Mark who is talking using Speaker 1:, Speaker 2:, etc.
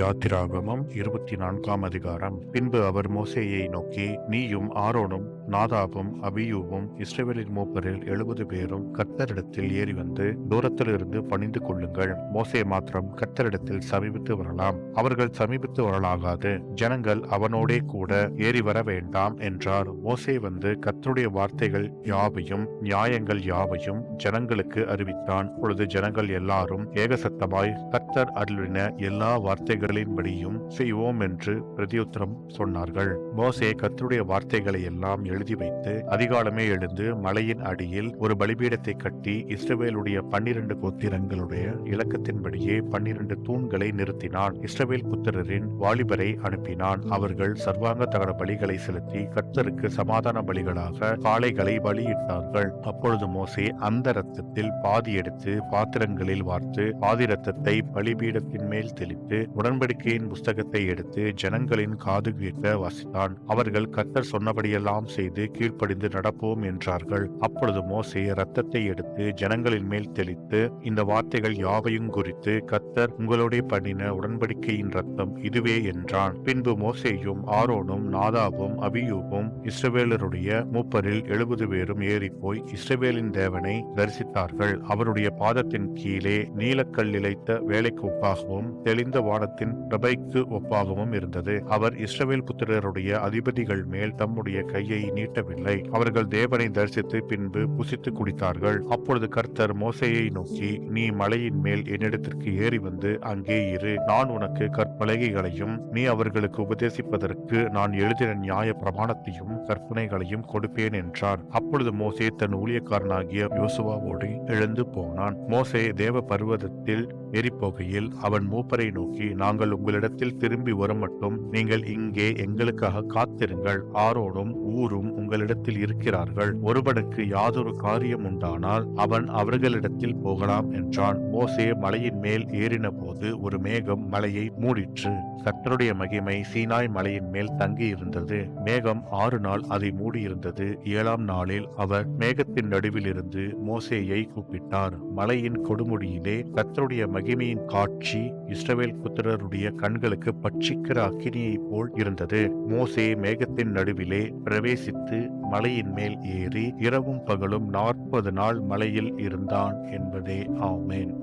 Speaker 1: யாத்திராகமம் 24 அதிகாரம். பின்பு அவர் மோசேயை நோக்கி, நீயும் ஆரோனும் நாதாபும் அபியூவும் இஸ்ரவேலின் மூப்பரில் 70 பேரும் கர்த்தரிடத்தில் ஏறி வந்து தூரத்திலிருந்து பணிந்து கொள்ளுங்கள். மோசே மாத்திரம் கர்த்தரிடத்தில் சமீபித்து வரலாம், அவர்கள் சமீபித்து வரலாகாது. ஜனங்கள் அவனோடே கூட ஏறி வர வேண்டாம் என்றார். மோசே வந்து கர்த்தருடைய வார்த்தைகள் யாவையும் நியாயங்கள் யாவையும் ஜனங்களுக்கு அறிவித்தான். பொழுது ஜனங்கள் எல்லாரும் ஏகசத்தமாய் கர்த்தர் அருளின எல்லா வார்த்தைகளின்படியும் செய்வோம் என்று பிரதியுத்தரம் சொன்னார்கள். மோசே கர்த்தருடைய வார்த்தைகளை எல்லாம் எழுதி வைத்து அதிகாலமே எழுந்து மலையின் அடியில் ஒரு பலிபீடத்தை கட்டி இஸ்ரவேலுடைய 12 கோத்திரங்களுடைய இலக்கத்தின்படியே 12 தூண்களை நிறுத்தினான். இஸ்ரவேல் புத்திரரின் வாலிபரை அனுப்பினான். அவர்கள் சர்வாங்க தகன பலிகளை செலுத்தி கர்த்தருக்கு சமாதான பலிகளாக காளைகளை பலியிட்டார்கள். அப்பொழுது மோசே அந்த இரத்தத்தில் பாதி எடுத்து பாத்திரங்களில் வார்த்து பாதி இரத்தத்தை பலிபீடத்தின் மேல் தெளித்து உடன்படிக்கையின் புஸ்தகத்தை எடுத்து ஜனங்களின் காது கேட்க வாசித்தான். அவர்கள் கர்த்தர் சொன்னபடியெல்லாம் செய்து கீழ்ப்படிந்து நடப்போம் என்றார்கள். அப்பொழுது மோசே இரத்தத்தை எடுத்து ஜனங்களின் மேல் தெளித்து, இந்த வார்த்தைகள் யாவையும் குறித்து கர்த்தர் உங்களுடைய பண்ணின உடன்படிக்கையின் இரத்தம் இதுவே என்றான். பின்பு மோசேயும் ஆரோனும் நாதாபும் அபியூவும் இஸ்ரவேலருடைய மூப்பரில் 70 பேரும் ஏறி போய் இஸ்ரவேலின் தேவனை தரிசித்தார்கள். அவருடைய பாதத்தின் கீழே நீலக்கல் இழைத்த வேலைக்கு ஒப்பாகவும் தெளிந்த வானத்தின் பிரபைக்கு ஒப்பாகவும் இருந்தது. அவர் இஸ்ரவேல் புத்திரருடைய அதிபதிகள் மேல் தம்முடைய கையை நீட்டவில்லை. அவர்கள் தேவனை தரிசித்து பின்பு புசித்து குடித்தார்கள். அப்பொழுது கர்த்தர் மோசேயை நோக்கி, நீ மலையின் மேல் என்னிடத்திற்கு ஏறி வந்து அங்கே இரு. நான் உனக்கு கற்பலகைகளையும் நீ அவர்களுக்கு உபதேசிப்பதற்கு நான் எழுதின நியாய பிரமாணத்தையும் கற்பனைகளையும் கொடுப்பேன் என்றார். அப்பொழுது மோசே தன் ஊழியக்காரனாகிய யோசுவாவோடு எழுந்து போனான். மோசே தேவ பர்வதத்தில் ஏறிப்போகையில் அவன் மூப்பரை நோக்கி, நாங்கள் உங்களிடத்தில் திரும்பி வரும் மட்டும் நீங்கள் இங்கே எங்களுக்காக காத்திருங்கள். ஆரோனும் ஊரும் உங்களிடத்தில் இருக்கிறார்கள். ஒருவனுக்கு யாதொரு காரியம் உண்டானால் அவன் அவர்களிடத்தில் போகலாம் என்றான். மோசே மலையின் மேல் ஏறின போது ஒரு மேகம் மலையை மூடிற்று. கர்த்தருடைய மகிமை சீனாய் மலையின் மேல் தங்கி இருந்தது. மேகம் 6 நாள் அதை மூடியிருந்தது. 7ஆம் நாளில் அவர் மேகத்தின் நடுவில் இருந்து மோசேயை கூப்பிட்டார். மலையின் கொடுமுடியிலே கர்த்தருடைய மகிமையின் காட்சி இஸ்ரவேல் புத்திரருடைய கண்களுக்கு பட்சிக்கிற அக்கினியை போல் இருந்தது. மோசே மேகத்தின் நடுவிலே பிரவேசித்து மலையின் மேல் ஏறி இரவும் பகலும் 40 நாள் மலையில் இருந்தான் என்பதே. ஆமென்.